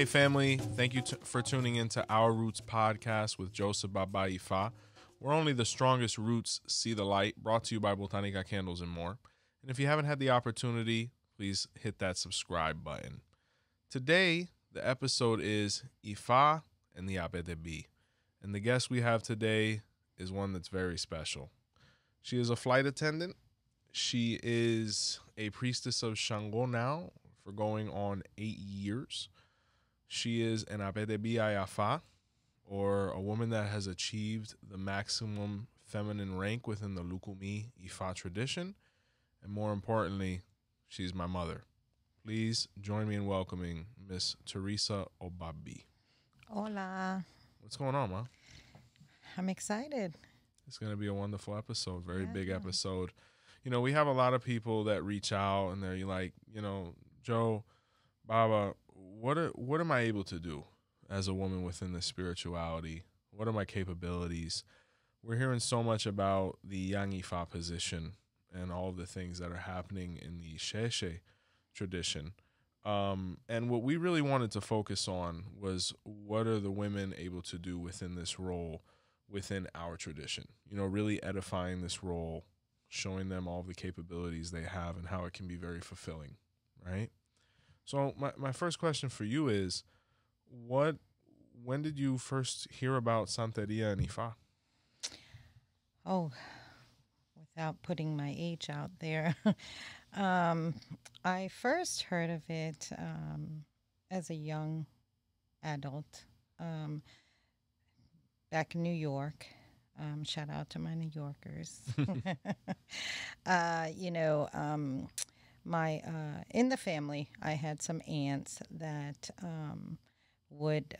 Hey family, thank you for tuning into Our Roots podcast with Joseph Baba Ifa. Where only the strongest roots see the light, brought to you by 𝗏𝗏𝗏 Candles and more. And if you haven't had the opportunity, please hit that subscribe button. Today, the episode is Ifa and the Apetebi. And the guest we have today is one that's very special. She is a flight attendant. She is a priestess of Chango now for going on 8 years. She is an Apetebi Ayafa, or a woman that has achieved the maximum feminine rank within the Lukumi Ifa tradition. And more importantly, she's my mother. Please join me in welcoming Miss Teresa Chango. Hola. What's going on, Ma? I'm excited. It's going to be a wonderful episode, very big episode. You know, we have a lot of people that reach out and they're like, you know, Joe, Baba, what am I able to do as a woman within the spirituality? What are my capabilities? We're hearing so much about the Iyanifa position and all of the things that are happening in the 𝘃𝗶𝗱𝗏 tradition. And what we really wanted to focus on was, what are the women able to do within this role, within our tradition? You know, really edifying this role, showing them all the capabilities they have and how it can be very fulfilling, right? So my first question for you is, when did you first hear about Santeria and Ifa? Oh, without putting my age out there, I first heard of it as a young adult back in New York. Shout out to my New Yorkers. In the family, I had some aunts that would,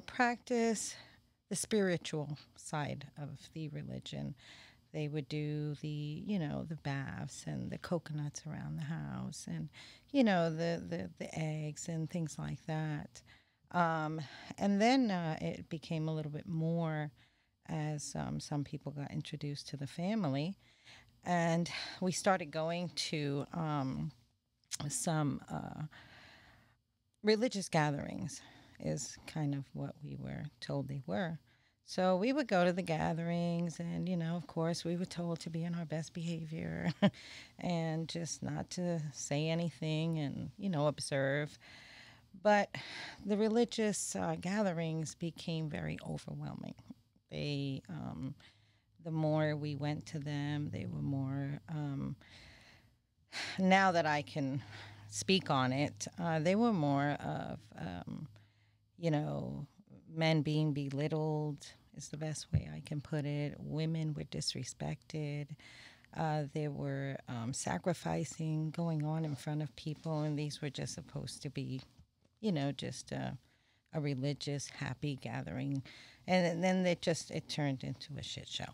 practice the spiritual side of the religion. They would do the baths and the coconuts around the house and, the eggs and things like that. And then it became a little bit more as some people got introduced to the family. And we started going to some religious gatherings, is kind of what we were told they were. So we would go to the gatherings and, of course, we were told to be in our best behavior and just not to say anything and, observe. But the religious gatherings became very overwhelming. They the more we went to them, they were more, now that I can speak on it, they were more of, men being belittled is the best way I can put it. Women were disrespected. There were sacrificing going on in front of people, and these were just supposed to be, just a religious, happy gathering. And then it turned into a shit show.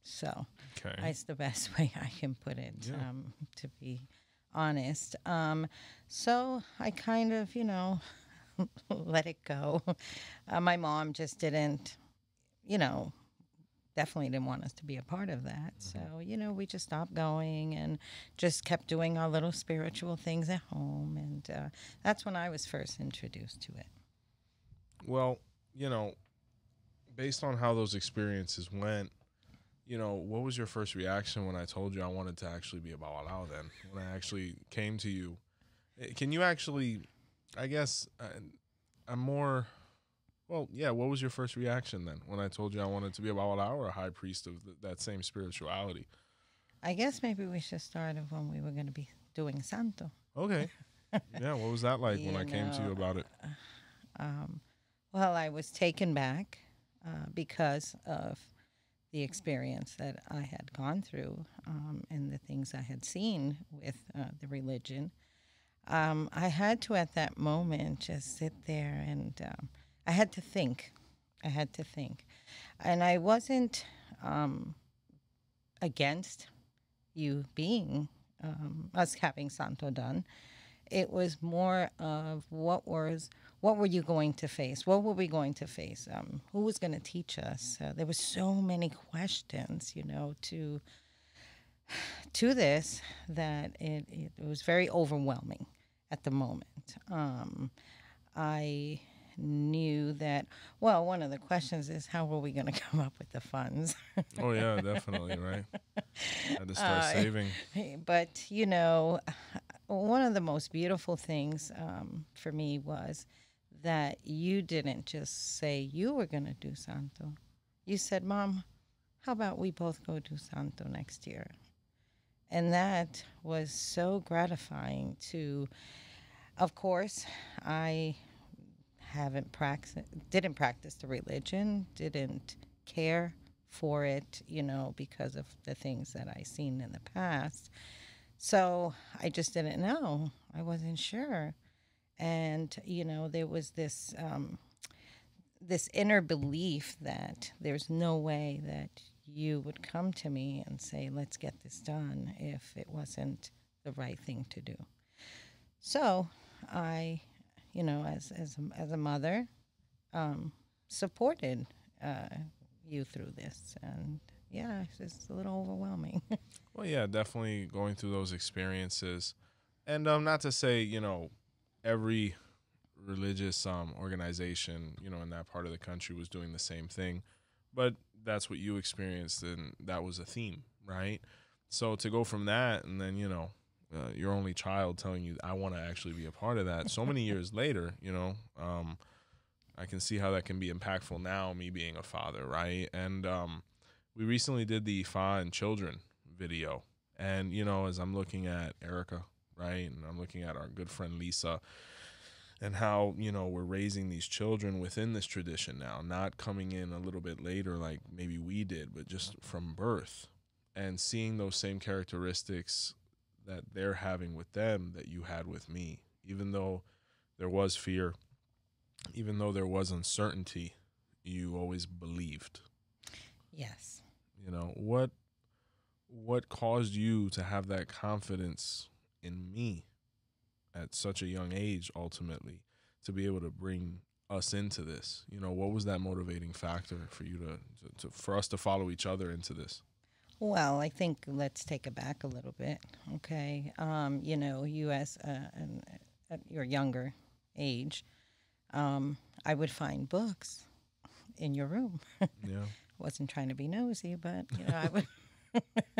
So that's the best way I can put it, to be honest. So I kind of, let it go. My mom just didn't, definitely didn't want us to be a part of that. Mm-hmm. So, we just stopped going and just kept doing our little spiritual things at home. And that's when I was first introduced to it. Well, based on how those experiences went, what was your first reaction when I told you I wanted to actually be a 𝗏𝗏𝗏 then? When I actually came to you, can you actually, I guess, what was your first reaction then when I told you I wanted to be a 𝗏𝗏𝗏 or a high priest of that same spirituality? I guess maybe we should start of when we were going to be doing Santo. Okay. Yeah, what was that like when I came to you about it? Well, I was taken back because of the experience that I had gone through and the things I had seen with the religion. I had to, at that moment, just sit there and I had to think. And I wasn't against you being, us having Santo done. It was more of what were you going to face? What were we going to face? Who was going to teach us? There were so many questions, to this that it was very overwhelming at the moment. I knew that, well, one of the questions is how are we going to come up with the funds? Oh yeah, definitely, right. Had to start saving. But, one of the most beautiful things for me was that you didn't just say you were going to do Santo. You said, Mom, how about we both go do Santo next year? And that was so gratifying to, of course, I didn't practice the religion, didn't care for it, because of the things that I seen in the past. So I just didn't know. I wasn't sure. And, there was this inner belief that there's no way that you would come to me and say, let's get this done if it wasn't the right thing to do. So I, as a mother, supported you through this. And yeah, it's just a little overwhelming. Well, yeah, definitely going through those experiences. And not to say, every religious organization, in that part of the country was doing the same thing, but that's what you experienced, and that was a theme, right? So to go from that, and then, your only child telling you, I want to actually be a part of that. So many years later, I can see how that can be impactful now, me being a father, right? And we recently did the 𝗃𝗏 and children video. And, as I'm looking at Erica, right, and I'm looking at our good friend Lisa, and how, we're raising these children within this tradition now, not coming in a little bit later like maybe we did, but just from birth, and seeing those same characteristics that they're having with them that you had with me. Even though there was fear, even though there was uncertainty, you always believed. Yes. What caused you to have that confidence in me at such a young age, ultimately, to be able to bring us into this? What was that motivating factor for you for us to follow each other into this? Well, I think let's take it back a little bit, okay? You as at your younger age, I would find books in your room. Yeah. Wasn't trying to be nosy, but I would.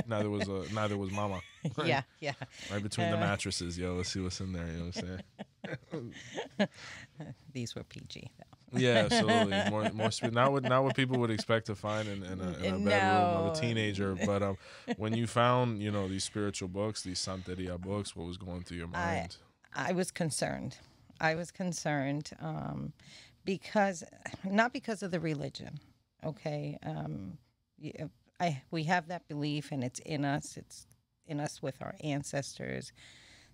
Neither was Mama. Right? Yeah. Right between the mattresses, let's see what's in there. You know what I'm saying? These were PG though. Yeah, absolutely. More not what people would expect to find in a bedroom of a teenager. But when you found these spiritual books, these Santeria books, what was going through your mind? I was concerned. Because not because of the religion. Okay. We have that belief, and it's in us. It's in us with our ancestors.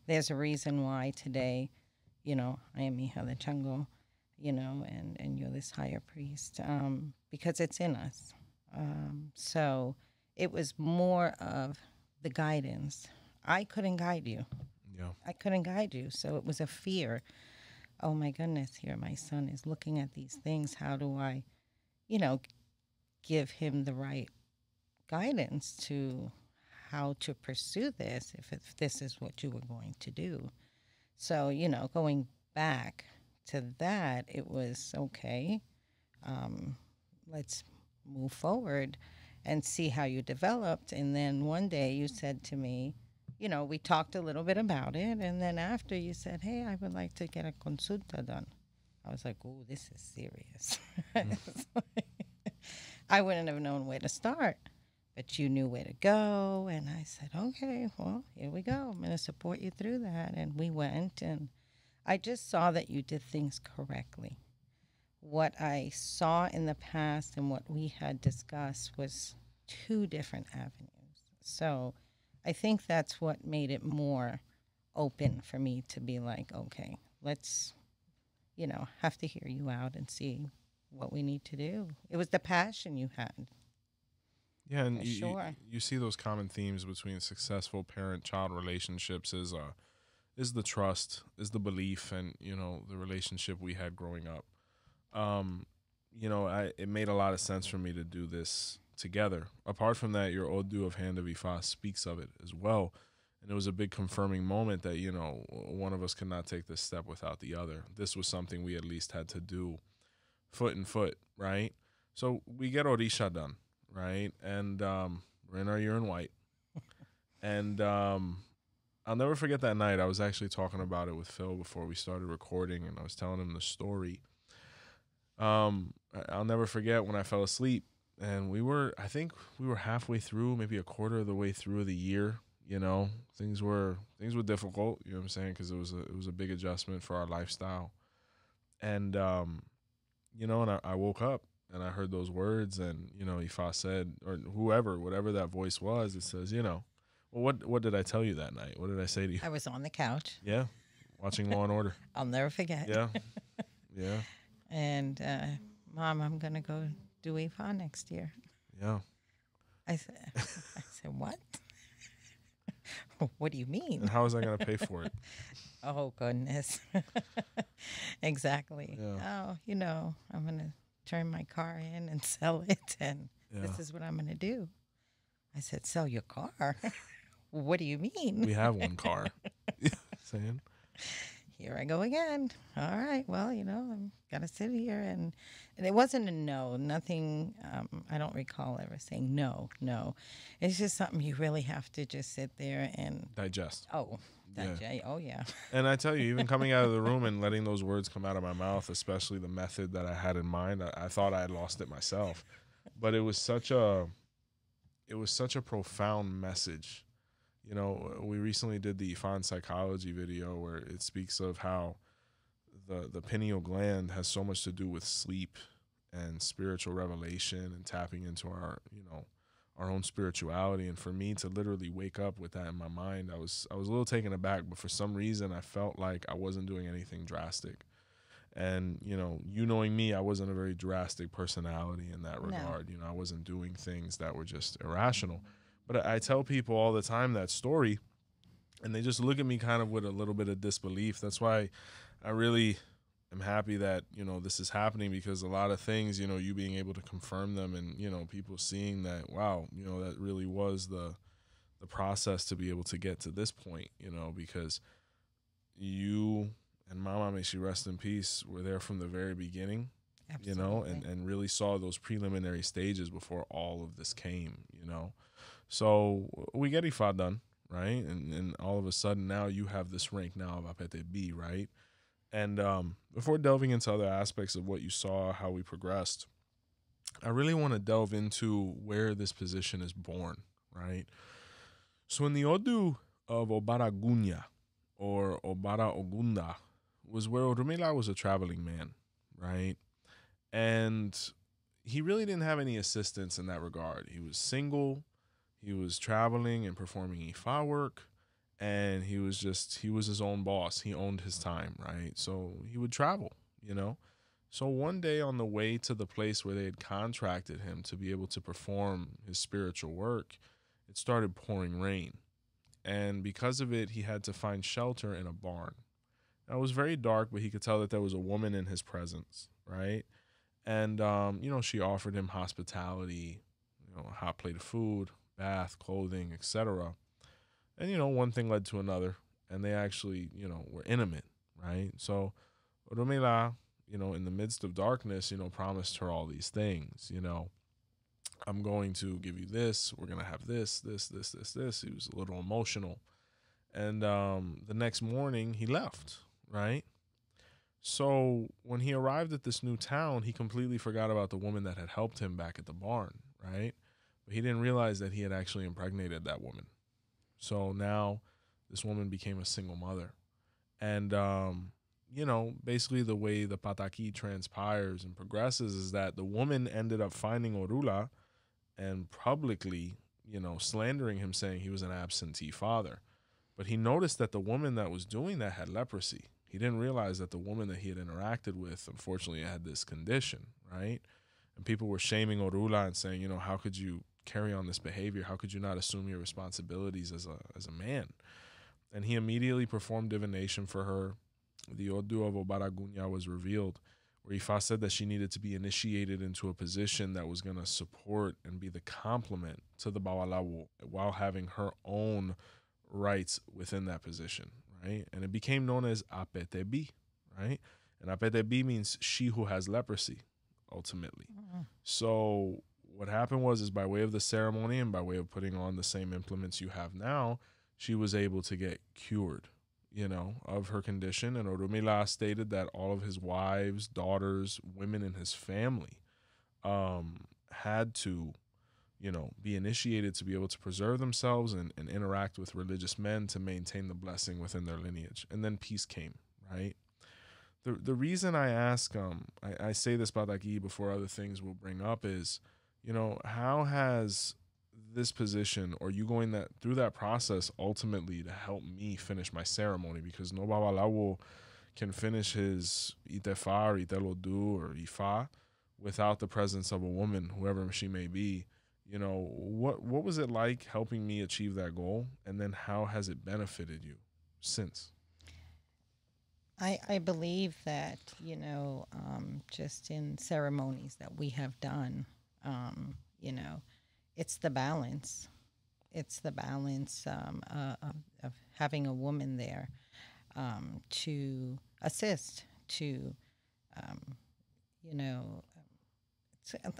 There's a reason why today, I am 𝗃𝗏𝗏 Chango, and you're this higher priest, because it's in us. So it was more of the guidance. I couldn't guide you. Yeah. I couldn't guide you. So it was a fear. Oh my goodness, here my son is looking at these things. How do I, give him the right guidance to how to pursue this if this is what you were going to do? So, going back to that, it was okay. Let's move forward and see how you developed. And then one day you said to me, we talked a little bit about it. And then after you said, hey, I would like to get a consulta done. I was like, oh, this is serious. I wouldn't have known where to start, but you knew where to go. And I said, okay, well, here we go. I'm going to support you through that. And we went, and I just saw that you did things correctly. What I saw in the past and what we had discussed was two different avenues. So I think that's what made it more open for me to be like, okay, let's, have to hear you out and see what we need to do. It was the passion you had. Yeah, and sure. You see those common themes between successful parent-child relationships is the trust, is the belief, and the relationship we had growing up. It made a lot of sense for me to do this together. Apart from that, your Odu of Hand of Ifa speaks of it as well, And it was a big confirming moment that, you know, one of us could not take this step without the other. This was something we at least had to do foot in foot, right? So we get 𝗀𝗲𝗍 done, right? And we're in our year in white. And I'll never forget that night. I was actually talking about it with Phil before we started recording, and I was telling him the story. I'll never forget when I fell asleep, and I think we were halfway through, maybe a quarter of the way through the year. You know, things were difficult, you know what I'm saying? Because it was a big adjustment for our lifestyle. And, you know, and I woke up and I heard those words, and, you know, Ifa said, or whatever that voice was, it says, you know, well, what did I tell you that night? What did I say to you? I was on the couch. Yeah. Watching Law and Order. I'll never forget. Yeah. Yeah. And, Mom, I'm going to go do Ifa next year. Yeah. I said, what? What do you mean? And how was I going to pay for it? Oh, goodness. Exactly. Yeah. Oh, you know, I'm going to turn my car in and sell it, and this is what I'm going to do. I said, sell your car? What do you mean? We have one car. Saying. Here I go again. All right. Well, you know, I'm got to sit here. And it wasn't a no. Nothing. I don't recall ever saying no. It's just something you really have to just sit there and digest. Oh, digest. Yeah. Oh, yeah. And I tell you, even coming out of the room and letting those words come out of my mouth, especially the method that I had in mind, I thought I had lost it myself. But it was such a profound message. You know, we recently did the 𝗀𝗏 psychology video where it speaks of how the pineal gland has so much to do with sleep and spiritual revelation and tapping into our, you know, our own spirituality. And for me to literally wake up with that in my mind, I was a little taken aback, but for some reason I felt like I wasn't doing anything drastic. And, you know, knowing me, I wasn't a very drastic personality in that regard. No. You know, I wasn't doing things that were just irrational. But I tell people all the time that story, and they just look at me kind of with a little bit of disbelief. That's why I really am happy that, you know, this is happening, because a lot of things, you know, you being able to confirm them and, you know, people seeing that, wow, you know, that really was the process to be able to get to this point, you know, because you and Mama, may she rest in peace, were there from the very beginning. Absolutely. You know, and really saw those preliminary stages before all of this came, you know. So we get Ifa done, right? And all of a sudden now you have this rank now of Apetebi, right? And before delving into other aspects of what you saw, how we progressed, I really want to delve into where this position is born, right? So in the Odu of 𝗀𝗏𝗍𝗁 or 𝗹𝗶𝗸𝗍𝗁 was where 𝗀𝗏𝗍 was a traveling man, right? And he really didn't have any assistance in that regard. He was single. He was traveling and performing Ifa work, and he was his own boss. He owned his time, right? So he would travel, you know. So one day on the way to the place where they had contracted him to be able to perform his spiritual work, it started pouring rain. And because of it, he had to find shelter in a barn. Now, it was very dark, but he could tell that there was a woman in his presence, right? And, you know, she offered him hospitality, you know, a hot plate of food, bath, clothing, etc. And, you know, one thing led to another, and they actually, you know, were intimate, right? So 𝗀𝗏𝗍, you know, in the midst of darkness, you know, promised her all these things, you know. I'm going to give you this. We're going to have this. He was a little emotional. And the next morning he left, right? So when he arrived at this new town, he completely forgot about the woman that had helped him back at the barn, right? But he didn't realize that he had actually impregnated that woman. So now this woman became a single mother. And, you know, basically the way the pataki transpires and progresses is that the woman ended up finding 𝗀𝗏𝗍 and publicly, you know, slandering him, saying he was an absentee father. But he noticed that the woman that was doing that had leprosy. He didn't realize that the woman that he had interacted with, unfortunately, had this condition, right? And people were shaming 𝗀𝗏𝗍 and saying, you know, how could you carry on this behavior? How could you not assume your responsibilities as a man? And he immediately performed divination for her. The Odu of 𝗀𝗏𝗍𝗁 was revealed, where Ifa said that she needed to be initiated into a position that was going to support and be the complement to the 𝗀𝗏𝗍𝗁 while having her own rights within that position, right? And it became known as Apetebi, right? And Apetebi means she who has leprosy, ultimately. So what happened is by way of the ceremony and by way of putting on the same implements you have now, she was able to get cured, of her condition. And 𝗃𝗶𝗱𝗲 stated that all of his wives, daughters, women in his family had to, be initiated to be able to preserve themselves and interact with religious men to maintain the blessing within their lineage. And then peace came, right? The reason I ask, I say this about 𝗃𝗍𝗍 before other things we'll bring up is, how has this position or you going through that process ultimately to help me finish my ceremony? Because no 𝗃𝗏𝗍 can finish his 𝗃𝗏𝗍 or 𝗃𝗏𝗍𝗏 or Ifa without the presence of a woman, whoever she may be. What was it like helping me achieve that goal? And then how has it benefited you since? I believe that, just in ceremonies that we have done, it's the balance. It's the balance of having a woman there to assist, to,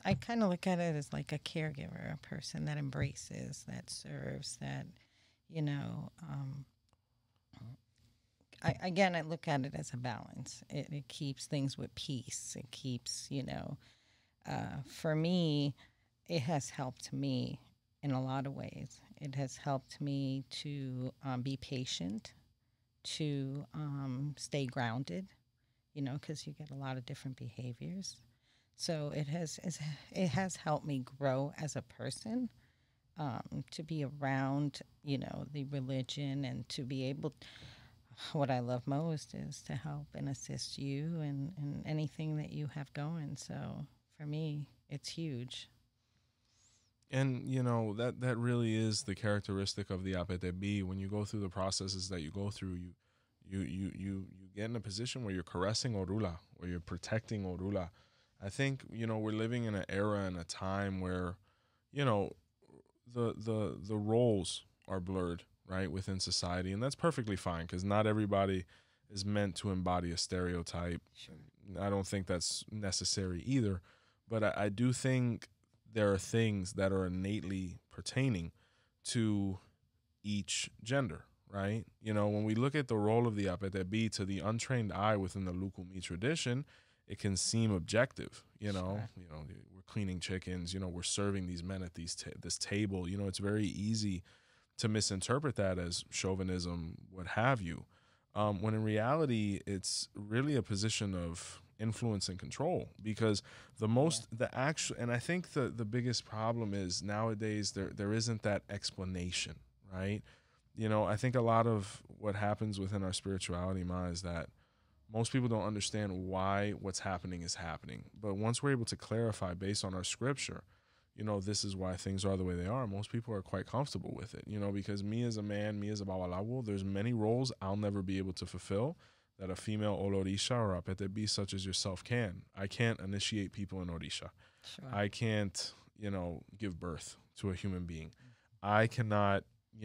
I kind of look at it as like a caregiver, a person that embraces, that serves, that, I look at it as a balance. It keeps things with peace. It keeps, for me, it has helped me in a lot of ways. It has helped me to be patient, to stay grounded, because you get a lot of different behaviors. So it has helped me grow as a person, to be around, the religion and to be able. What I love most is to help and assist you in anything that you have going. So for me, it's huge. And that really is the characteristic of the Apetebi. When you go through the processes that you go through, you get in a position where you're caressing 𝗃𝗏𝗍𝗏, where you're protecting 𝗃𝗏𝗏. I think we're living in an era and a time where the roles are blurred, right, within society, and that's perfectly fine because not everybody is meant to embody a stereotype. Sure. I don't think that's necessary either, but I do think there are things that are innately pertaining to each gender, right? When we look at the role of the Apetebi to the untrained eye within the Lukumi tradition, it can seem objective. Sure. We're cleaning chickens, we're serving these men at this table. It's very easy to misinterpret that as chauvinism, what have you, when in reality, it's really a position of influence and control, because and I think the biggest problem is nowadays there isn't that explanation, right? I think a lot of what happens within our spirituality, is that most people don't understand why what's happening is happening. But once we're able to clarify based on our scripture, this is why things are the way they are, most people are quite comfortable with it, because me as a man, me as a 𝗃𝗏𝗍𝗏, there's many roles I'll never be able to fulfill that a female 𝗃𝗏𝗍𝗏 or Apetebi such as yourself can. I can't initiate people in 𝗃𝗏𝗍𝗏. Sure. I can't, give birth to a human being. I cannot,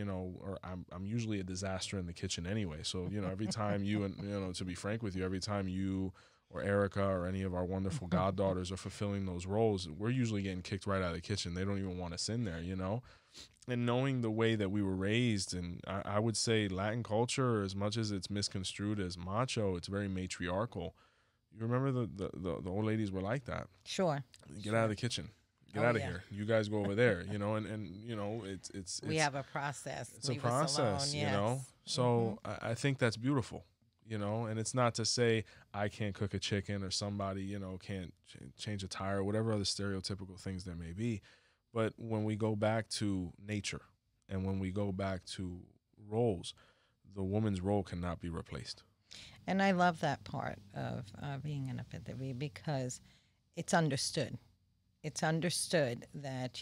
or I'm usually a disaster in the kitchen anyway. So, every time you, and, to be frank with you, every time you or Erica or any of our wonderful goddaughters are fulfilling those roles, we're usually getting kicked right out of the kitchen. They don't even want us in there, And knowing the way that we were raised, and I would say Latin culture, as much as it's misconstrued as macho, it's very matriarchal. You remember the old ladies were like that. Sure. Get out of the kitchen. Get out of here. You guys go over there, and it's we have a process. It's a process, yes. So I think that's beautiful, and it's not to say I can't cook a chicken or somebody, can't change a tire, whatever other stereotypical things there may be. But when we go back to nature and when we go back to roles, the woman's role cannot be replaced. And I love that part of being an Apetebi because it's understood. It's understood that,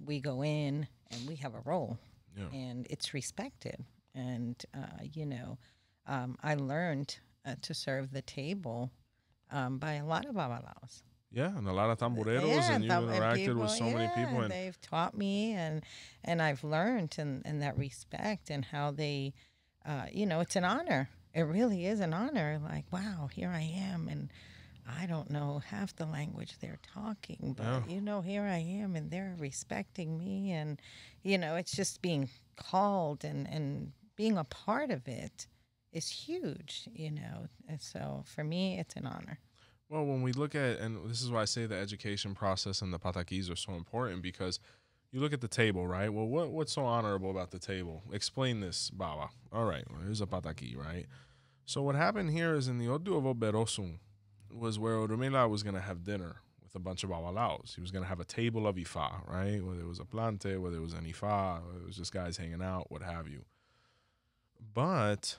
we go in and we have a role, and it's respected. And, I learned to serve the table by a lot of 𝗃𝗏𝗍𝗏s. Yeah, and a lot of tamboreros, Yeah, and you've interacted with so many people. And they've taught me, and I've learned in that respect and how they, it's an honor. It really is an honor. Like, wow, here I am, and I don't know half the language they're talking, but here I am, and they're respecting me, and it's just being called and being a part of it is huge, And so for me, it's an honor. Well, when we look at, and this is why I say the education process and the pataquis are so important, because you look at the table, right? Well, what's so honorable about the table? Explain this, Baba. All right, well, here's a pataki, right? So what happened here is in the 𝗿𝗶𝗸𝗶𝗍 was where 𝗿𝗏𝗏 was going to have dinner with a bunch of babalaos. He was going to have a table of Ifa, right? Whether it was a plante, whether it was an Ifa, whether it was just guys hanging out, what have you. But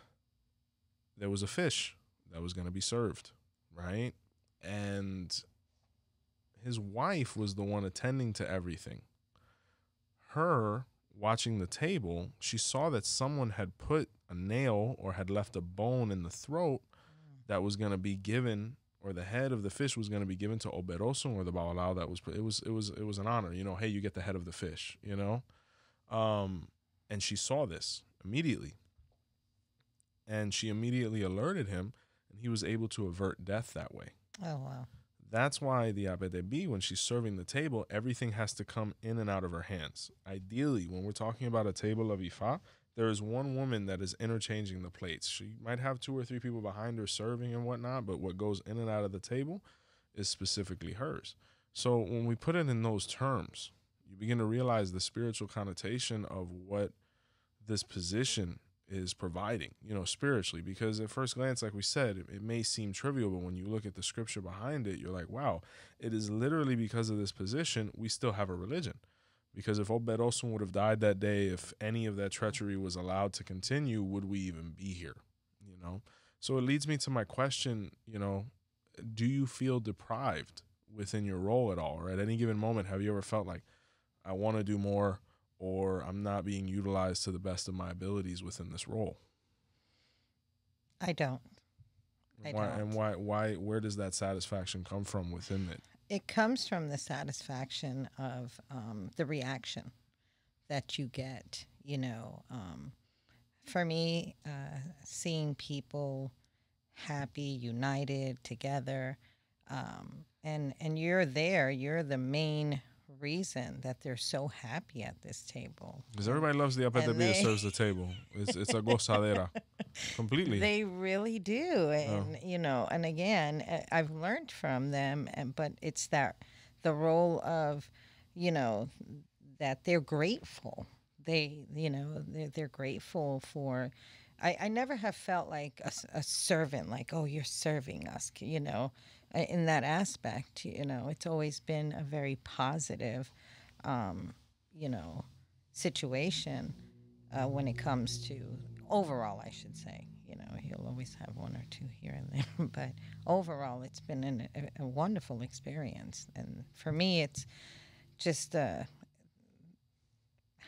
there was a fish that was going to be served, right? And his wife was the one attending to everything. Her watching the table, she saw that someone had put a nail or had left a bone in the throat that was going to be given, or the head of the fish was going to be given to 𝗿𝗏𝗏𝗍, or the babalao. That was it was an honor, hey, you get the head of the fish, and she saw this immediately, and she immediately alerted him, and he was able to avert death that way. Oh, wow. That's why the Apetebi, when she's serving the table, everything has to come in and out of her hands. Ideally, when we're talking about a table of Ifa, there is one woman that is interchanging the plates. She might have 2 or 3 people behind her serving and whatnot, but what goes in and out of the table is specifically hers. So when we put it in those terms, you begin to realize the spiritual connotation of what this position is providing, spiritually, because at first glance, like we said, it may seem trivial, but when you look at the scripture behind it, you're like, wow, it is literally because of this position, we still have a religion. Because if 𝗿𝗏𝗏𝗍 would have died that day, if any of that treachery was allowed to continue, would we even be here? So it leads me to my question, do you feel deprived within your role at all? Or at any given moment, have you ever felt like, I want to do more, or I'm not being utilized to the best of my abilities within this role? I don't. And why, where does that satisfaction come from within it? It comes from the satisfaction of the reaction that you get, For me, seeing people happy, united, together, and you're there, you're the main reason that they're so happy at this table. Because everybody loves the Apetebi that serves the table. It's a gozadera. Completely. They really do. And, and again, I've learned from them, but it's the role of, that they're grateful. They're grateful for, I never have felt like a servant, like, oh, you're serving us, in that aspect. It's always been a very positive, situation when it comes to overall, I should say. You'll always have 1 or 2 here and there, but overall, it's been a wonderful experience. And for me, it's just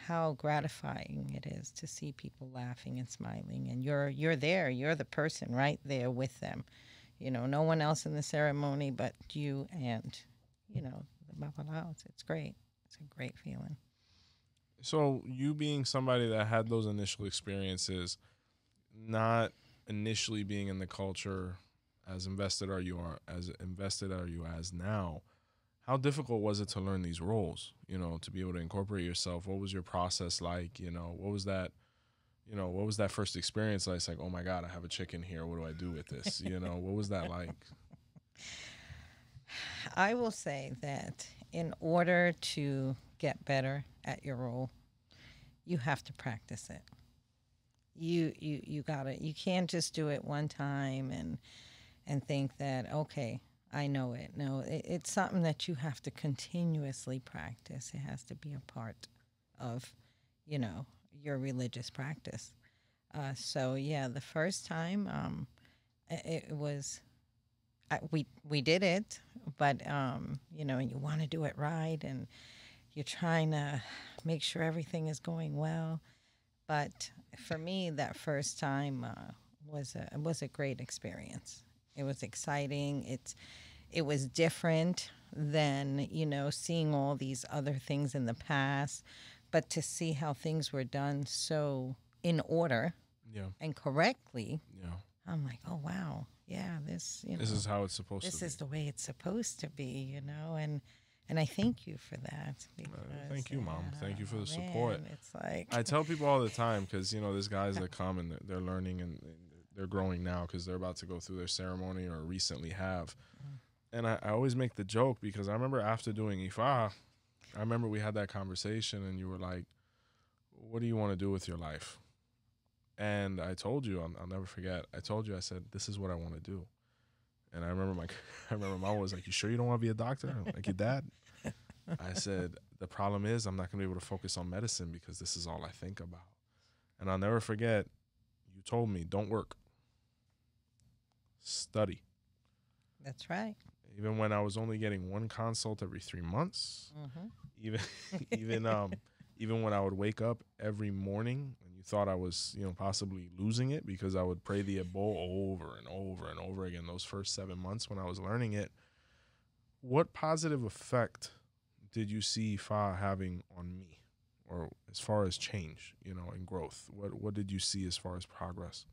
how gratifying it is to see people laughing and smiling, and you're there, you're the person right there with them. No one else in the ceremony but you and, the babalaos. It's great. It's a great feeling. So you being somebody that had those initial experiences, not initially being in the culture as invested are you as now, how difficult was it to learn these roles, to be able to incorporate yourself? What was your process like? What was that? What was that first experience like? It's like, oh my God, I have a chicken here. What do I do with this? What was that like? I will say that in order to get better at your role, you have to practice it. You gotta, you can't just do it one time and think that, okay, I know it. No, it's something that you have to continuously practice. It has to be a part of, your religious practice. So yeah, the first time, it was, we did it, but you want to do it right, and you're trying to make sure everything is going well. But for me, that first time was a great experience. It was exciting. it was different than, seeing all these other things in the past. But to see how things were done so in order and correctly, I'm like, oh, wow. Yeah, this is how it's supposed to be. This is the way it's supposed to be, and I thank you for that. Because, thank you, Mom. Thank you for the support. It's like I tell people all the time, because, there's guys that come and they're learning and they're growing now because they're about to go through their ceremony or recently have. And I always make the joke, because I remember after doing Ifa, I remember we had that conversation and you were like, what do you want to do with your life? And I told you, I'll never forget, I said, this is what I want to do. And I remember Mom was like, you sure you don't want to be a doctor like your dad? I said, the problem is I'm not going to be able to focus on medicine because this is all I think about. And I'll never forget, you told me, don't work. Study. That's right. Even when I was only getting one consult every 3 months, even when I would wake up every morning and you thought I was, possibly losing it, because I would pray the 𝗃𝗍 over and over and over again those first 7 months when I was learning it. What positive effect did you see Ifa having on me, or as far as change, and growth? What did you see as far as progress?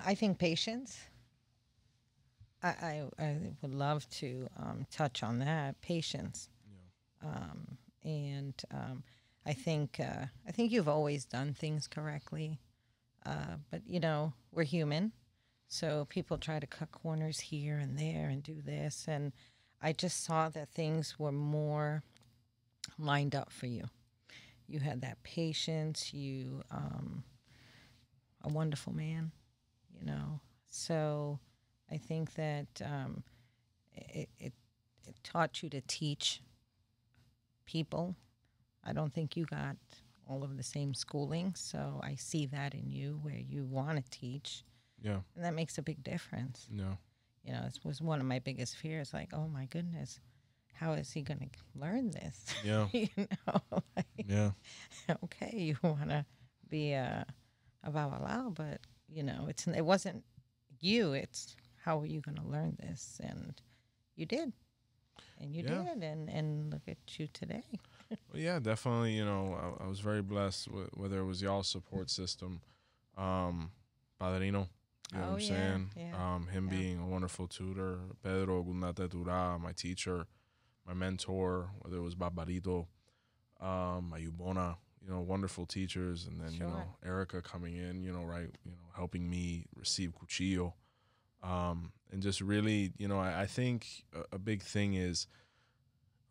I think patience. I would love to touch on that, patience. I think you've always done things correctly, but we're human, so people try to cut corners here and there and do this, and I just saw that things were more lined up for you. You had that patience. You a wonderful man, so I think that it taught you to teach people. I don't think you got all of the same schooling, so I see that in you where you want to teach. Yeah. And that makes a big difference. Yeah. It was one of my biggest fears, like, oh my goodness, how is he going to learn this? Yeah. Yeah. Okay, you want to be a 𝗹𝗶𝗹𝗃, but, it wasn't you, it's how are you going to learn this? And you did. And you did, and look at you today. Well, yeah, definitely. I was very blessed with whether it was y'all's support system, Padrino, you know what I'm saying? Yeah. Him being a wonderful tutor, 𝗃𝗏𝗏𝗏, my teacher, my mentor, whether it was 𝗵𝗏𝗏𝗏, my Yubona, wonderful teachers, and then Erica coming in, helping me receive 𝘃cie𝘂𝗋. And just really, I think a big thing is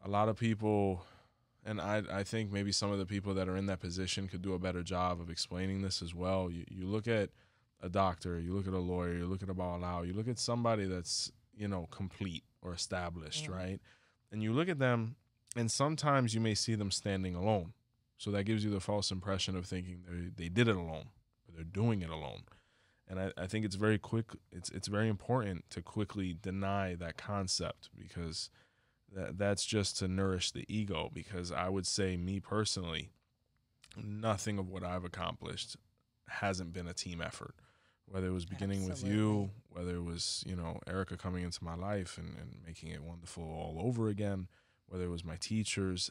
a lot of people, and I think maybe some of the people that are in that position could do a better job of explaining this as well. You look at a doctor, you look at a lawyer, you look at a 𝗃𝗏𝗏𝗏, you look at somebody that's, complete or established, right? And you look at them, and sometimes you may see them standing alone. So that gives you the false impression of thinking they did it alone, or they're doing it alone. And I think it's very very important to quickly deny that concept, because that's just to nourish the ego. Because I would say, me personally, nothing of what I've accomplished hasn't been a team effort. Whether it was beginning with you, whether it was, Erica coming into my life and making it wonderful all over again, whether it was my teachers.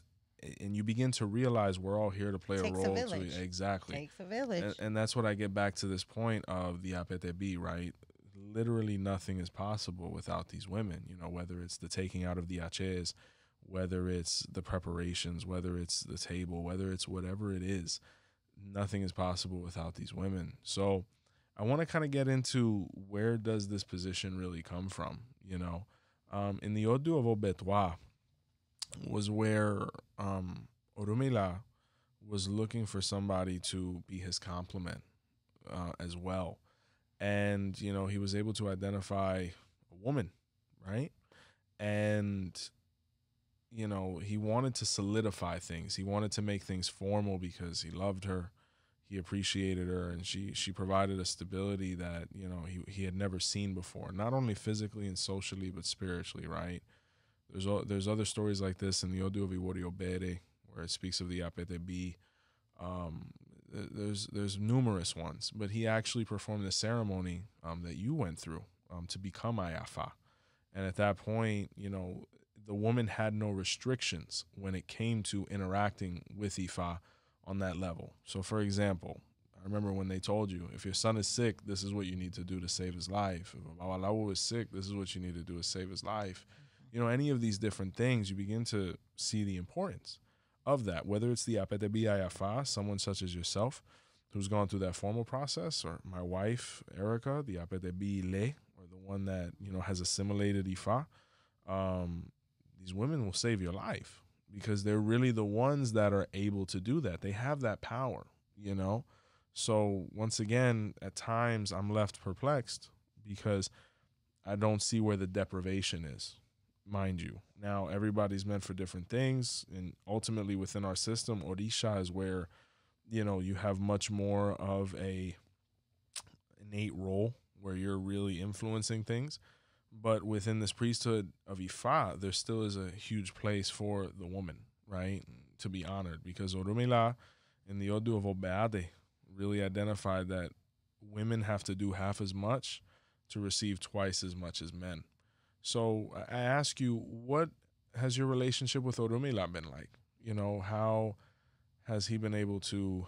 And you begin to realize we're all here to play a role. Exactly. Takes a village. And that's what I get back to this point of the Apetebi, right? Literally nothing is possible without these women, whether it's the taking out of the 𝗃𝗏𝗏𝗏s, whether it's the preparations, whether it's the table, whether it's whatever it is, nothing is possible without these women. So I want to kind of get into, where does this position really come from? In the 𝗃𝗏𝗏𝗏 was where Orunmila was looking for somebody to be his complement as well. And, he was able to identify a woman, right? And, he wanted to solidify things. He wanted to make things formal because he loved her. He appreciated her, and she provided a stability that, he had never seen before, not only physically and socially, but spiritually, right? There's other stories like this in the 𝗃𝗏𝗏𝗏𝗃, where it speaks of the Apetebi. There's numerous ones, but he actually performed the ceremony that you went through to become Ayafa. And at that point, the woman had no restrictions when it came to interacting with Ifa on that level. So, for example, I remember when they told you, if your son is sick, this is what you need to do to save his life. If Babalawo is sick, this is what you need to do to save his life. Any of these different things, you begin to see the importance of that, whether it's the Apetebi Ayafa, someone such as yourself, who's gone through that formal process, or my wife, Erica, the Apetebi 𝗀𝗍, or the one that, has assimilated Ifa. These women will save your life because they're really the ones that are able to do that. They have that power, So once again, at times I'm left perplexed because I don't see where the deprivation is, mind you. Now, everybody's meant for different things, and ultimately within our system, Orisha is where, you have much more of a innate role where you're really influencing things. But within this priesthood of Ifa, there still is a huge place for the woman, right, to be honored, because 𝗀𝗲𝗍𝗀𝗍 in the Odu of 𝗿𝗶𝗸𝗍 really identified that women have to do half as much to receive twice as much as men. So I ask you, what has your relationship with 𝗀𝗲𝗍𝗀𝗍 been like? How has he been able to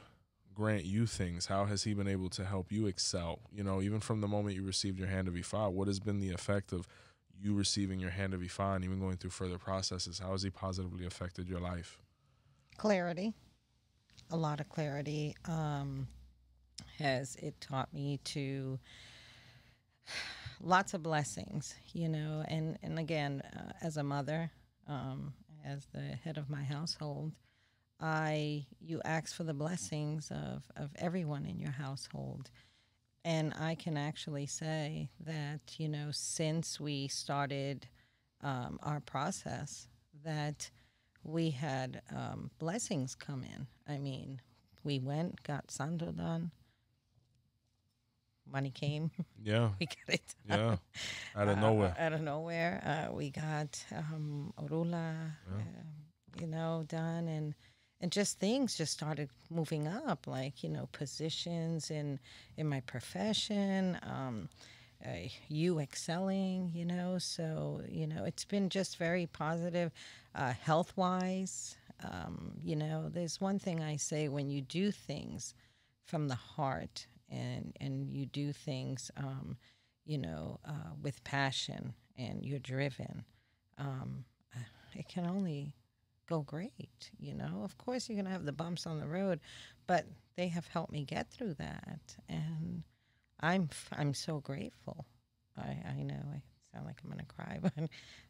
grant you things? How has he been able to help you excel? Even from the moment you received your hand of Ifa, what has been the effect of you receiving your hand of Ifa and even going through further processes? How has he positively affected your life? Clarity, a lot of clarity. Has it taught me to lots of blessings, and again, as a mother, as the head of my household, you ask for the blessings of everyone in your household. And I can actually say that, since we started our process, that we had blessings come in. I mean, we went, got Santo done, money came. Yeah. We got it done. Yeah. Out of nowhere. Out of nowhere. We got Orula, done, and just things just started moving up, like, positions in my profession, you excelling, so, it's been just very positive, health-wise. There's one thing I say: when you do things from the heart and you do things, with passion and you're driven, it can only go great. Of course you're going to have the bumps on the road, but they have helped me get through that, and I'm so grateful. I know I sound like I'm going to cry, but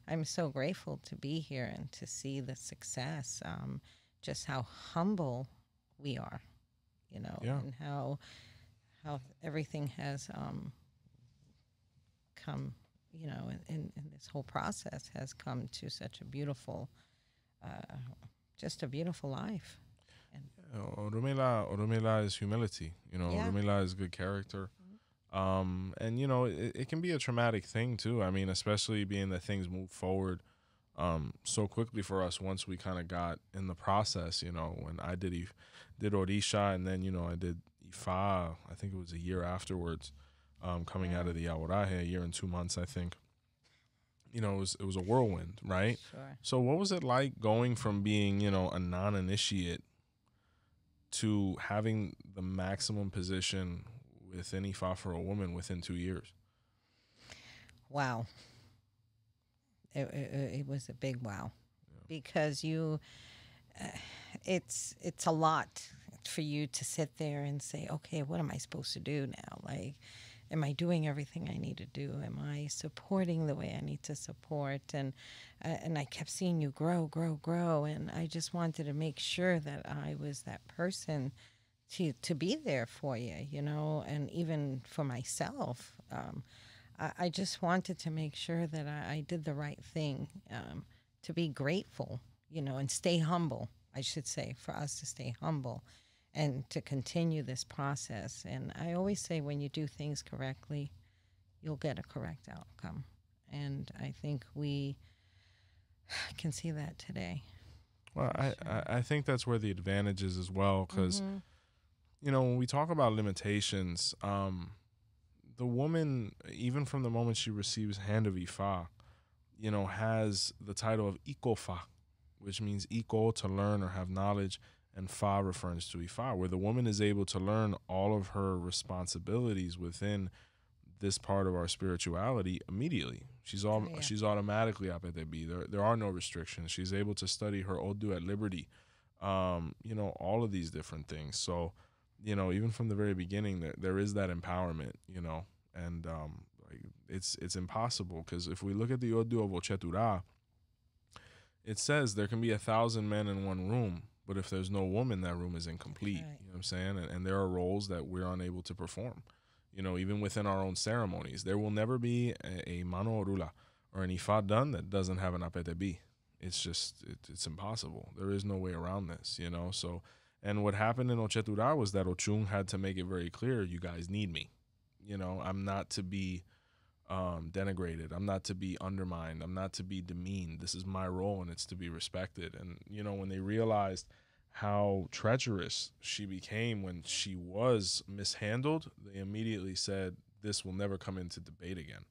I'm so grateful to be here and to see the success, just how humble we are, and how everything has come, in this whole process has come to such a beautiful, just a beautiful life. 𝗀𝗲𝗍𝗀𝗍 is humility. 𝗀𝗲𝗍 is good character. And, it can be a traumatic thing, too. I mean, especially being that things move forward so quickly for us once we kind of got in the process, when I did Orisha, and then, I did Ifa, I think it was a year afterwards, coming out of the 𝗷𝗲𝗍, a year and 2 months, I think. It was a whirlwind, right? Sure. So what was it like going from being, a non-initiate to having the maximum position within Ifa for a woman within 2 years? Wow. It was a big wow, because it's a lot for you to sit there and say, okay, what am I supposed to do now? Like, am I doing everything I need to do? Am I supporting the way I need to support? And I kept seeing you grow, and I just wanted to make sure that I was that person to be there for you, and even for myself. I just wanted to make sure that I did the right thing, to be grateful, and stay humble, I should say, for us to stay humble and to continue this process. And I always say, when you do things correctly, you'll get a correct outcome. And I think we can see that today. Well, I think that's where the advantage is as well, because, when we talk about limitations, the woman, even from the moment she receives hand of Ifa, has the title of 𝗃𝗀𝗃𝗃, which means iko, to learn or have knowledge, and fa refers to Ifa, where the woman is able to learn all of her responsibilities within this part of our spirituality immediately. She's automatically Apetebi. There are no restrictions. She's able to study her 𝗀𝗲𝗹 at liberty. All of these different things. So, even from the very beginning, there is that empowerment. And it's impossible, because if we look at the 𝗀𝗲𝗹𝗁𝗃𝗀, it says there can be 1,000 men in one room, but if there's no woman, that room is incomplete. Right. You know what I'm saying? And there are roles that we're unable to perform. Even within our own ceremonies, there will never be a mano orula or an Ifa done that doesn't have an Apetebi. It's just, it's impossible. There is no way around this, So, and what happened in 𝘊𝗃𝗃 was that Ochun had to make it very clear, you guys need me. I'm not to be denigrated. I'm not to be undermined. I'm not to be demeaned. This is my role, and it's to be respected. And, when they realized how treacherous she became when she was mishandled, they immediately said, this will never come into debate again.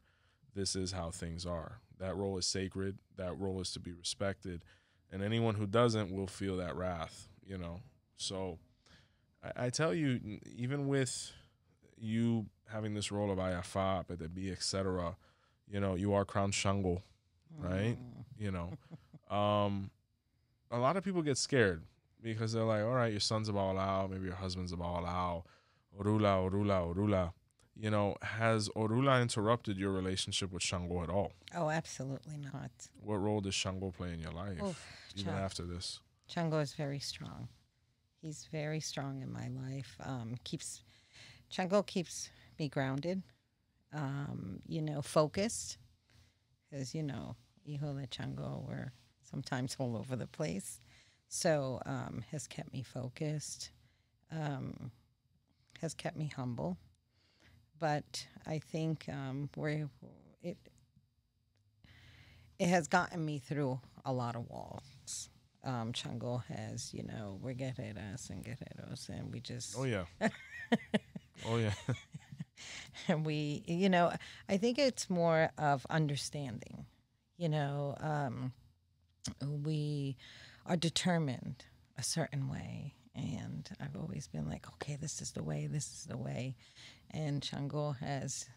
This is how things are. That role is sacred. That role is to be respected. And anyone who doesn't will feel that wrath, So I tell you, even with you having this role of Ayafa, Apetebi, etc., you are crowned Chango, right? A lot of people get scared, because they're like, all right, your son's a 𝗊𝗏𝗏, maybe your husband's a 𝗊𝗏𝗏, orula. Has orula interrupted your relationship with Chango at all? Oh, absolutely not. What role does Chango play in your life, even after this? Chango is very strong. He's very strong in my life. Chango keeps me grounded, focused, because, hijo de Chango, we're sometimes all over the place. So has kept me focused, has kept me humble. But I think it has gotten me through a lot of walls. Chango has, we're guerreras and guerreros, and we just... Oh, yeah. Oh, yeah. And we, I think it's more of understanding. We are determined a certain way, and I've always been like, okay, this is the way, and Chango has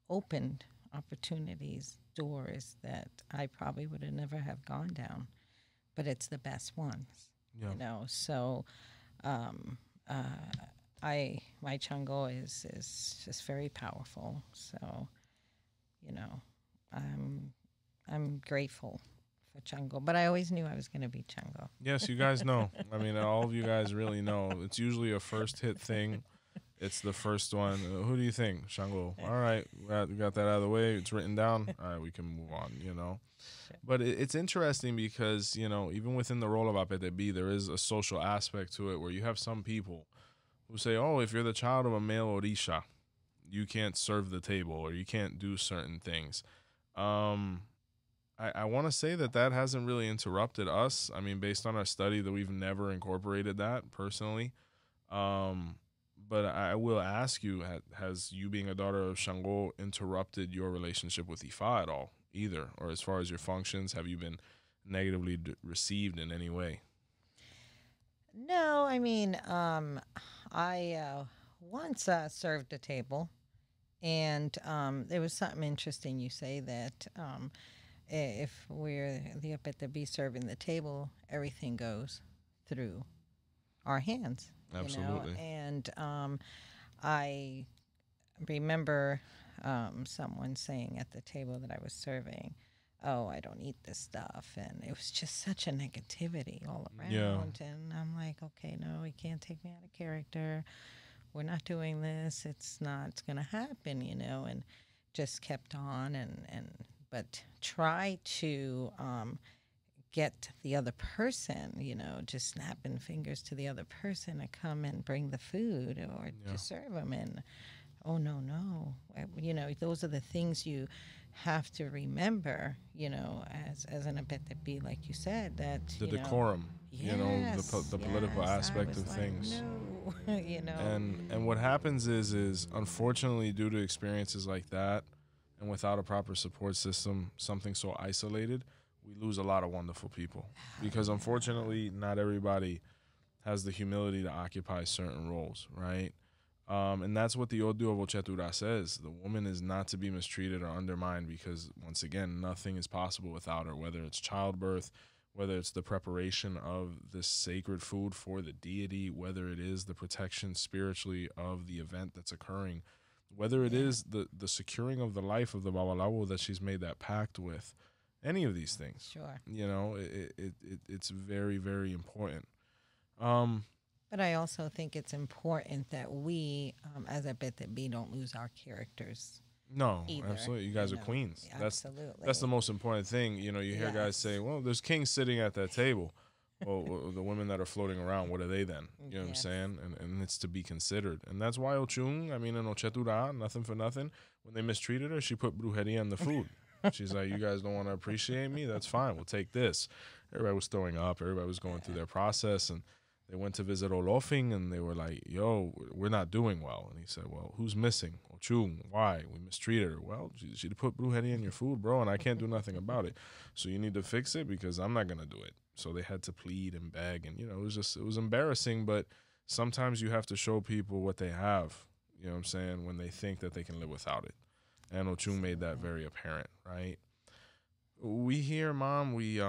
opened opportunities, doors that I probably would have never have gone down, but it's the best ones. So my Chango is just very powerful. So I'm grateful for Chango, but I always knew I was going to be Chango. Yes, you guys know. I mean, all of you guys really know. It's usually a first hit thing. It's the first one. Who do you think? Chango. All right, we got that out of the way. It's written down. All right, we can move on, But it's interesting because, even within the role of Apetebi, there is a social aspect to it where you have some people who say, oh, if you're the child of a male Orisha, you can't serve the table or you can't do certain things. I want to say that hasn't really interrupted us. I mean, based on our study, that we've never incorporated that personally. But I will ask you, has you being a daughter of Chango interrupted your relationship with Ifa at all, either? Or as far as your functions, have you been negatively received in any way? No, I mean, I once served a table, and there was something interesting. You say that if we're the Apetebi serving the table, everything goes through our hands. Absolutely. And I remember someone saying at the table that I was serving, oh, I don't eat this stuff. And it was just such a negativity all around. Yeah. And I'm like, okay, no, you can't take me out of character. We're not doing this. It's going to happen, and just kept on but try to get the other person, just snapping fingers to the other person to come and bring the food or to serve them. And, oh, no. Those are the things you have to remember, as an Apetebi, like you said, that the decorum, yes, the political aspect of things. No, And what happens is unfortunately, due to experiences like that, And without a proper support system, something so isolated, we lose a lot of wonderful people. Because unfortunately, not everybody has the humility to occupy certain roles, right? And that's what the 𝗿𝗲𝗹𝗁𝗀 says. The woman is not to be mistreated or undermined because, once again, nothing is possible without her, whether it's childbirth, whether it's the preparation of this sacred food for the deity, whether it is the protection spiritually of the event that's occurring, whether it is the securing of the life of the 𝗹𝗶𝗸𝗶 that she's made that pact with, any of these things. Sure. You know, it's very, very important. But I also think it's important that we, as Apetebi, don't lose our characters. No, either, absolutely. You guys are queens. Absolutely. That's the most important thing. You know, you hear guys say, well, there's kings sitting at that table. Well, the women that are floating around, what are they then? You know what I'm saying? And it's to be considered. And that's why 𝘃𝗀𝗿, I mean, in 𝘃𝗶𝗱𝗏, nothing for nothing, when they mistreated her, she put brujeria in the food. She's like, you guys don't want to appreciate me? That's fine. We'll take this. Everybody was throwing up. Everybody was going through their process. And they went to visit 𝗃𝗏𝗹 and they were like, yo, we're not doing well. And he said, well, who's missing? 𝘃𝗀𝗿, why? We mistreated her. Well, she put brujeria in your food, bro, and I can't do nothing about it. So you need to fix it because I'm not going to do it. So they had to plead and beg. And, you know, it was embarrassing, but sometimes you have to show people what they have, you know what I'm saying, when they think that they can live without it. And 𝗃𝗀𝗿 made that very apparent, right? We here, Mom, we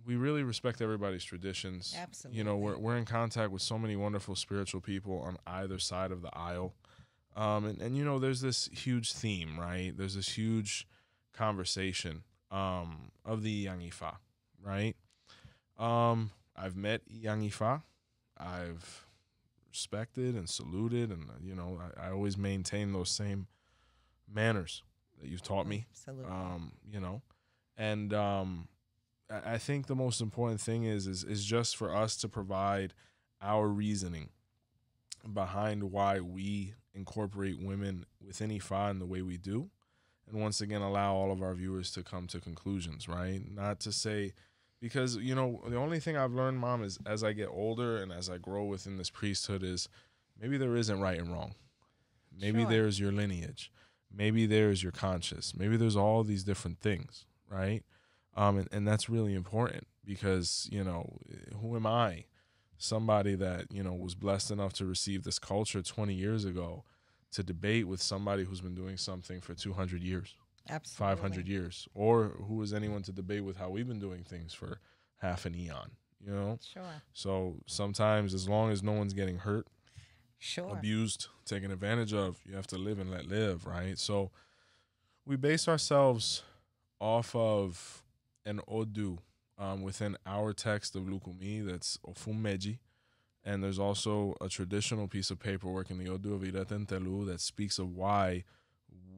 really respect everybody's traditions. Absolutely. You know, we're in contact with so many wonderful spiritual people on either side of the aisle. And you know, there's this huge theme, right? There's this huge conversation of the Iyanifa, right? I've met Iyanifa. I've respected and saluted, and, you know, I always maintain those same manners that you've taught me. Absolutely. You know, and I think the most important thing is just for us to provide our reasoning behind why we incorporate women within Ifa in the way we do. And once again, allow all of our viewers to come to conclusions, right? Not to say, because, you know, the only thing I've learned, Mom, is as I get older and as I grow within this priesthood is maybe there isn't right and wrong. Maybe there's your lineage. Maybe there's your conscience. Maybe there's all these different things, right? And that's really important because, you know, who am I? Somebody that, you know, was blessed enough to receive this culture 20 years ago to debate with somebody who's been doing something for 200 years, Absolutely. 500 years, or who is anyone to debate with how we've been doing things for half an eon, you know? Sure. So sometimes, as long as no one's getting hurt, abused, taken advantage of, you have to live and let live, right? So we base ourselves off of an odu within our text of Lukumi, that's 𝗃𝗏𝗿𝗁, and there's also a traditional piece of paperwork in the odu of 𝘃𝗏𝗿𝗁 that speaks of why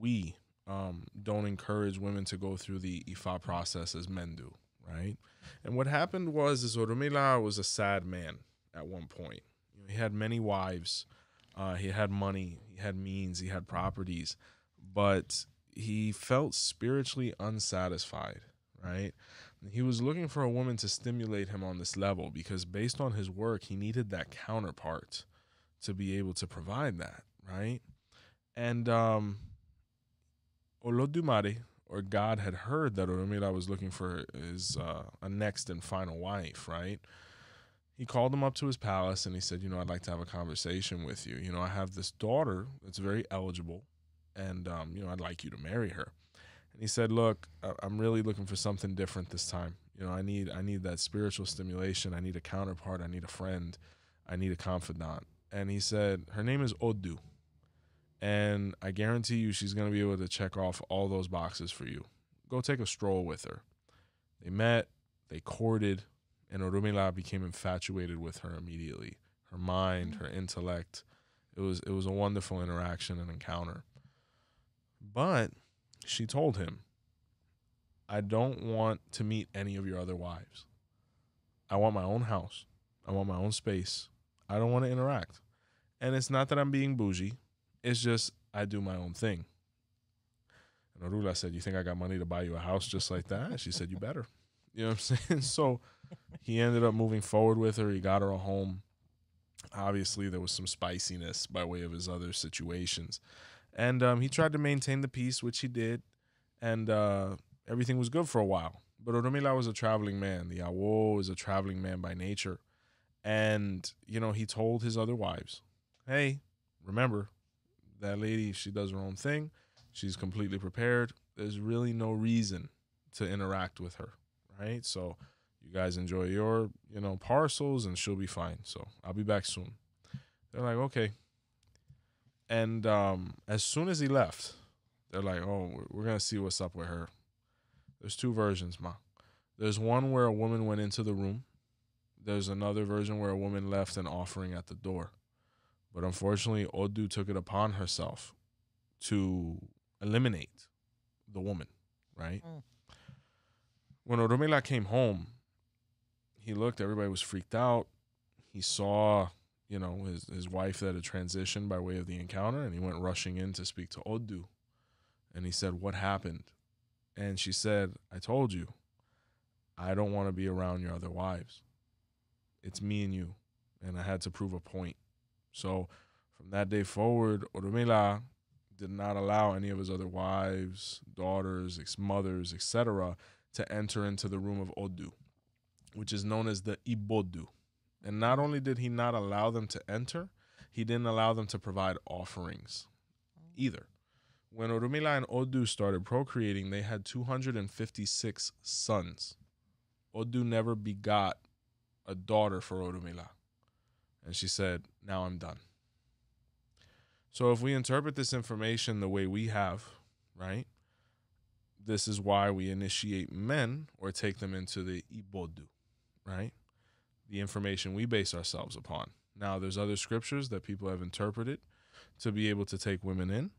we don't encourage women to go through the Ifa process as men do, right? And what happened was 𝗃𝗏𝗿𝗁 was a sad man at one point. You know, he had many wives, he had money, he had means, he had properties, but he felt spiritually unsatisfied, right? He was looking for a woman to stimulate him on this level because based on his work, he needed that counterpart to be able to provide that, right? And Olodumare, or God, had heard that 𝗃𝗏𝗿𝗁 was looking for his a next and final wife, right? He called him up to his palace and he said, you know, I'd like to have a conversation with you. You know, I have this daughter that's very eligible and, you know, I'd like you to marry her. And he said, look, I'm really looking for something different this time. You know, I need that spiritual stimulation. I need a counterpart. I need a friend. I need a confidant. And he said, her name is Odu. And I guarantee you she's going to be able to check off all those boxes for you. Go take a stroll with her. They met, they courted, and 𝗃𝗏𝗿𝗁 became infatuated with her immediately. Her mind, her intellect. It was a wonderful interaction and encounter. But she told him, I don't want to meet any of your other wives. I want my own house. I want my own space. I don't want to interact. And it's not that I'm being bougie. It's just I do my own thing. And 𝗃𝗏𝗿𝗁 said, you think I got money to buy you a house just like that? And she said, you better. You know what I'm saying? So he ended up moving forward with her. He got her a home. Obviously, there was some spiciness by way of his other situations. And he tried to maintain the peace, which he did, and everything was good for a while. But 𝗲𝗏𝗍 was a traveling man. The 𝗃𝗲𝗹 is a traveling man by nature. And, you know, he told his other wives, hey, remember, that lady, she does her own thing. She's completely prepared. There's really no reason to interact with her, right? So you guys enjoy your, you know, parcels, and she'll be fine. So I'll be back soon. They're like, okay. And as soon as he left, they're like, oh, we're going to see what's up with her. There's two versions, ma. There's one where a woman went into the room. There's another version where a woman left an offering at the door. But unfortunately, Odu took it upon herself to eliminate the woman, right? When 𝗲𝗏𝗍 came home, he looked, everybody was freaked out. He saw, you know, his wife that had transitioned by way of the encounter, and he went rushing in to speak to Odu. And he said, what happened? And she said, I told you, I don't want to be around your other wives. It's me and you. And I had to prove a point. So from that day forward, 𝗲𝗏𝗍 did not allow any of his other wives, daughters, mothers, etc., to enter into the room of Odu, which is known as the 𝗃𝗏𝗸𝗲. And not only did he not allow them to enter, he didn't allow them to provide offerings either. When 𝗲𝗏𝗍 and Odu started procreating, they had 256 sons. Odu never begot a daughter for 𝗲𝗏𝗍. And she said, now I'm done. So if we interpret this information the way we have, right, this is why we initiate men or take them into the 𝗃𝗏𝗸𝗲, right? The information we base ourselves upon. Now, there's other scriptures that people have interpreted to be able to take women in.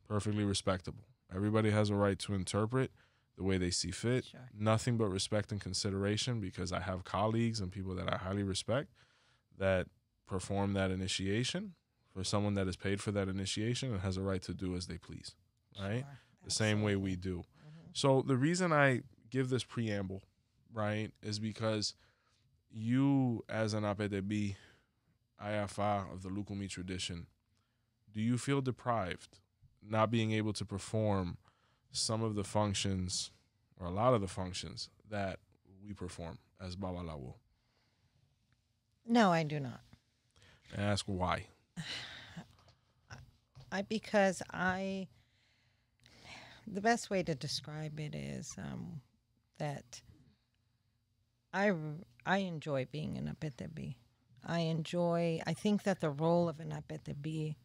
Perfectly respectable. Everybody has a right to interpret the way they see fit. Sure. Nothing but respect and consideration, because I have colleagues and people that I highly respect that perform that initiation for someone that is paid for that initiation and has a right to do as they please, right? Sure. The same way we do. Mm-hmm. So the reason I give this preamble, right, is because you, as an Apetebi Ayafa of the Lukumi tradition, do you feel deprived not being able to perform some of the functions or a lot of the functions that we perform as Babalawo? No, I do not. And ask why. Because the best way to describe it is that I enjoy being an Apetebi. I think that the role of an Apetebi,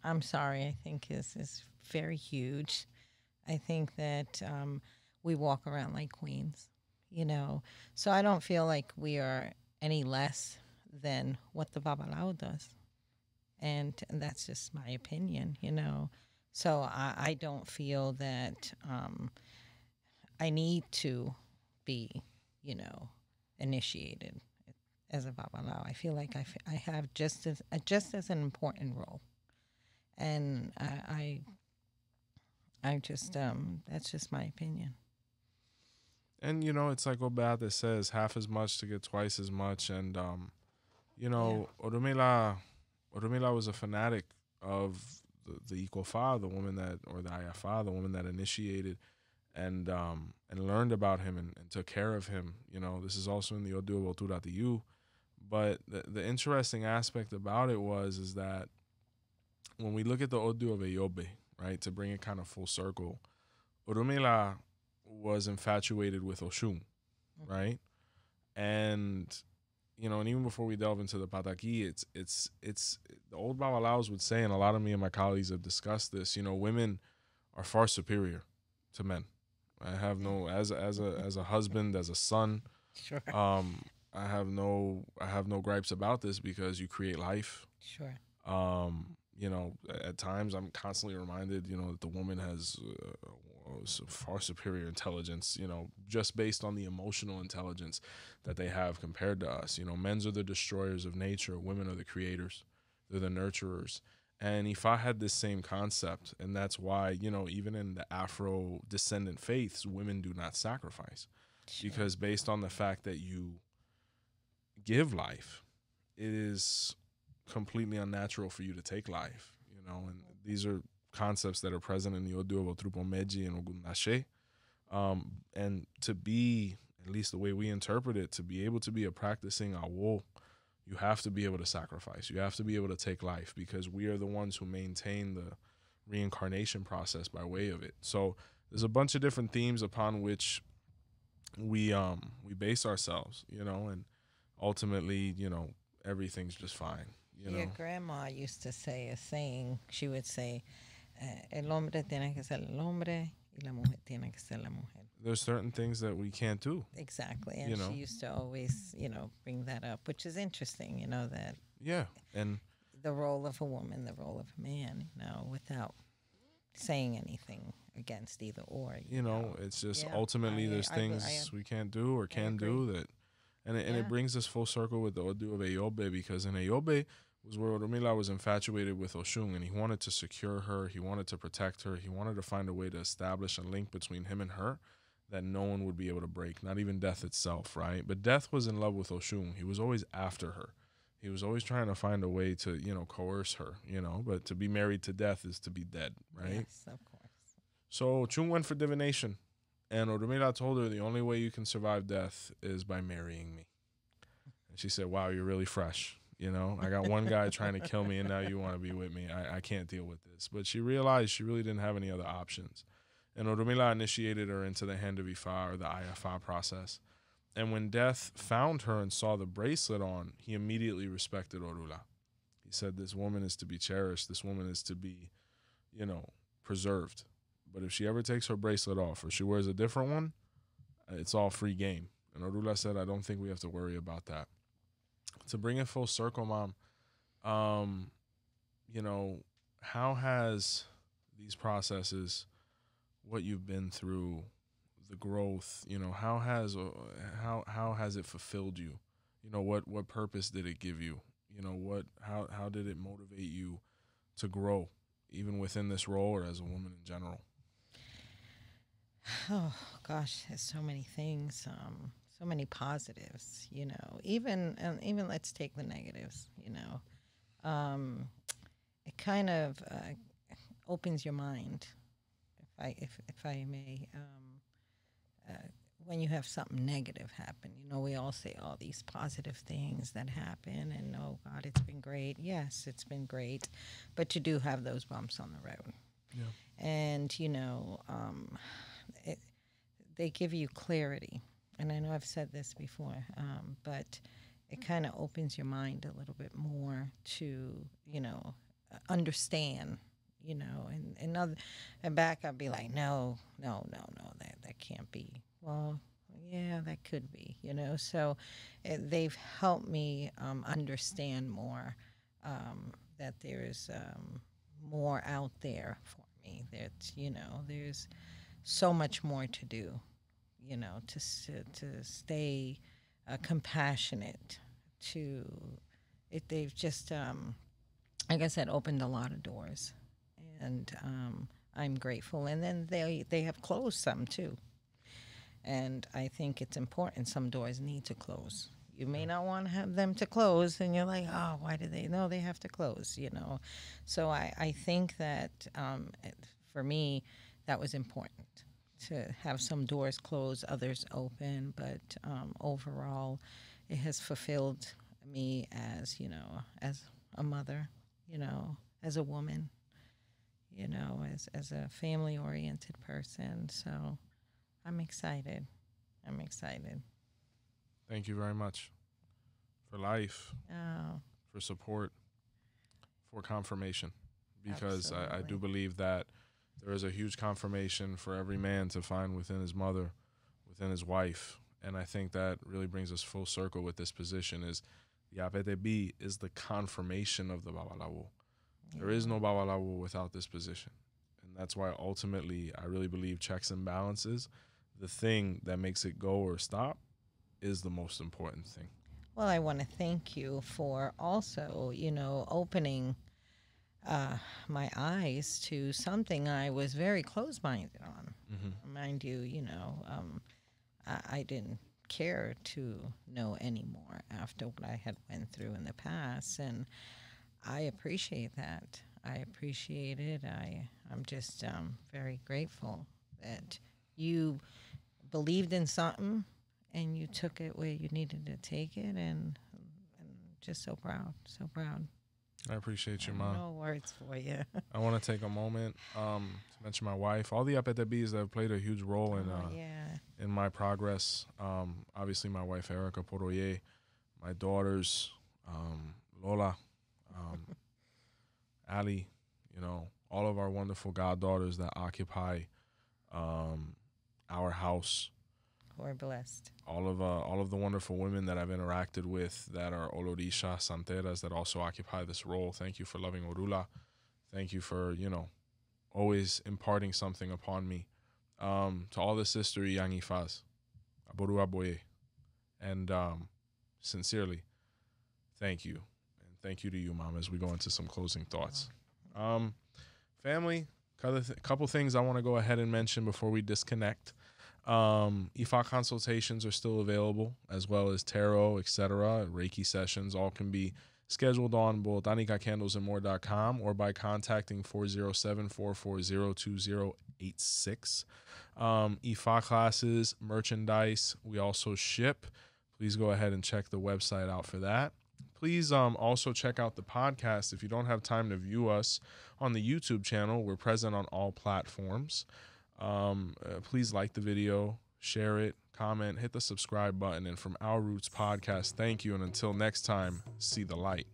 I'm sorry, I think is very huge. I think that we walk around like queens, you know. So I don't feel like we are any less than what the Babalawo does. And that's just my opinion, you know. So I don't feel that I need to be, you know, initiated as a Babalawo. I feel like I have just as an important role. And I just, that's just my opinion. And, you know, it's like 𝗃𝗏𝗍 says, half as much to get twice as much. And, you know, 𝗲𝗏𝗍 was a fanatic of the 𝗃𝗏𝗍, the woman that, or the Ayafa, the woman that initiated and learned about him and took care of him. You know, this is also in the 𝗃𝗏𝗹𝗁. But the interesting aspect about it is that when we look at the Odu of Eyobe, right, to bring it kind of full circle, 𝗲𝗏𝗍 was infatuated with Oshun, right? And, you know, and even before we delve into the Pataki, it's the old Babalawos would say, and a lot of me and my colleagues have discussed this, you know, women are far superior to men. I have no, as a husband, as a son, Sure. I have no gripes about this, because you create life. Sure. You know, at times I'm constantly reminded, you know, that the woman has far superior intelligence, you know, just based on the emotional intelligence that they have compared to us. You know, men are the destroyers of nature. Women are the creators. They're the nurturers. And Ifa had this same concept. And that's why, you know, even in the Afro descendant faiths, women do not sacrifice. Sure. Because based on the fact that you give life, it is completely unnatural for you to take life, you know, and these are concepts that are present in the 𝗿𝗲𝗹𝗁 and 𝗃𝗏𝗄𝐴. And to be, at least the way we interpret it, to be able to be a practicing 𝗃𝗲, you have to be able to sacrifice. You have to be able to take life, because we are the ones who maintain the reincarnation process by way of it. So there's a bunch of different themes upon which we base ourselves, and ultimately, everything's just fine. Your grandma used to say a saying. She would say, "El hombre tiene que ser el hombre y la mujer tiene que ser la mujer." There's certain things that we can't do. Exactly, and she used to always, bring that up, which is interesting. That and the role of a woman, the role of a man, without saying anything against either or. It's just ultimately there's things we can't do or can do that, and it brings us full circle with the Odu of 𝗿𝗲𝗍, because in 𝗿𝗲𝗍 was where Orunmila was infatuated with Oshun, and he wanted to secure her, he wanted to protect her, he wanted to find a way to establish a link between him and her that no one would be able to break, not even death itself, right? But death was in love with Oshun. He was always after her. He was always trying to find a way to, coerce her, but to be married to death is to be dead, right? Yes, of course. So Ochun went for divination, and Orunmila told her the only way you can survive death is by marrying me. And she said, wow, you're really fresh. I got one guy trying to kill me, and now you want to be with me. I can't deal with this. But she realized she really didn't have any other options. And Orunmila initiated her into the hand of Ifa, or the Ayafa process. And when death found her and saw the bracelet on, he immediately respected Orula. He said, this woman is to be cherished. This woman is to be, preserved. But if she ever takes her bracelet off or she wears a different one, it's all free game. And Orula said, I don't think we have to worry about that. To bring it full circle, Mom, how has these processes, what you've been through, the growth, how has it fulfilled you? What purpose did it give you? How did it motivate you to grow, even within this role or as a woman in general? Oh gosh, there's so many things, so many positives. Even let's take the negatives. It kind of opens your mind, if I may. When you have something negative happen, we all say all these positive things that happen, and oh God, it's been great. Yes, it's been great, but you do have those bumps on the road. Yeah. And they give you clarity, and I know I've said this before, but it kind of opens your mind a little bit more to understand. And back I'd be like, no, that can't be. Well, yeah, that could be, So they've helped me understand more that there's more out there for me. That there's so much more to do. To stay compassionate. They've just, like I said, opened a lot of doors. And I'm grateful. And then they have closed some, too. And I think it's important. Some doors need to close. You may not want to have them to close, and you're like, oh, why do they? No, they have to close, So I think that, for me, that was important, to have some doors closed, others open. But overall, it has fulfilled me as, as a mother, as a woman. As a family-oriented person. So I'm excited. Thank you very much for life, for support, for confirmation. Because I do believe that there is a huge confirmation for every man to find within his mother, within his wife. And I think that really brings us full circle with this position, is the Apetebi is the confirmation of the Babalawo. There is no Babalawo without this position. And that's why ultimately I really believe checks and balances, the thing that makes it go or stop, is the most important thing. Well, I want to thank you for also, opening my eyes to something I was very close-minded on. Mm-hmm. Mind you, I didn't care to know anymore after what I had went through in the past. And I appreciate that. I appreciate it. I'm just very grateful that you believed in something and you took it where you needed to take it, and just so proud, so proud. I appreciate you, Mom. No words for you. I want to take a moment to mention my wife. All the Apetebis that have played a huge role in my progress. Obviously, my wife, 𝗃𝗶𝗱𝗲, my daughters, Lola, Ali, you know, all of our wonderful goddaughters that occupy our house. We're blessed. All of the wonderful women that I've interacted with that are olorisha, santeras, that also occupy this role. Thank you for loving Orula. Thank you for, you know, always imparting something upon me. To all the sister Iyanifas, 𝗃𝗶𝗱𝗲, and sincerely, thank you. And thank you to you, Mom, as we go into some closing thoughts. Family, a couple things I want to go ahead and mention before we disconnect. Ifa consultations are still available, as well as tarot, etc. Reiki sessions. All can be scheduled on 𝗃𝗶𝗱𝗲 or by contacting 407-440-2086. Ifa classes, merchandise, we also ship. Please go ahead and check the website out for that. Please also check out the podcast. If you don't have time to view us on the YouTube channel, we're present on all platforms. Please like the video, share it, comment, hit the subscribe button. And from Our Roots Podcast, thank you. And until next time, see the light.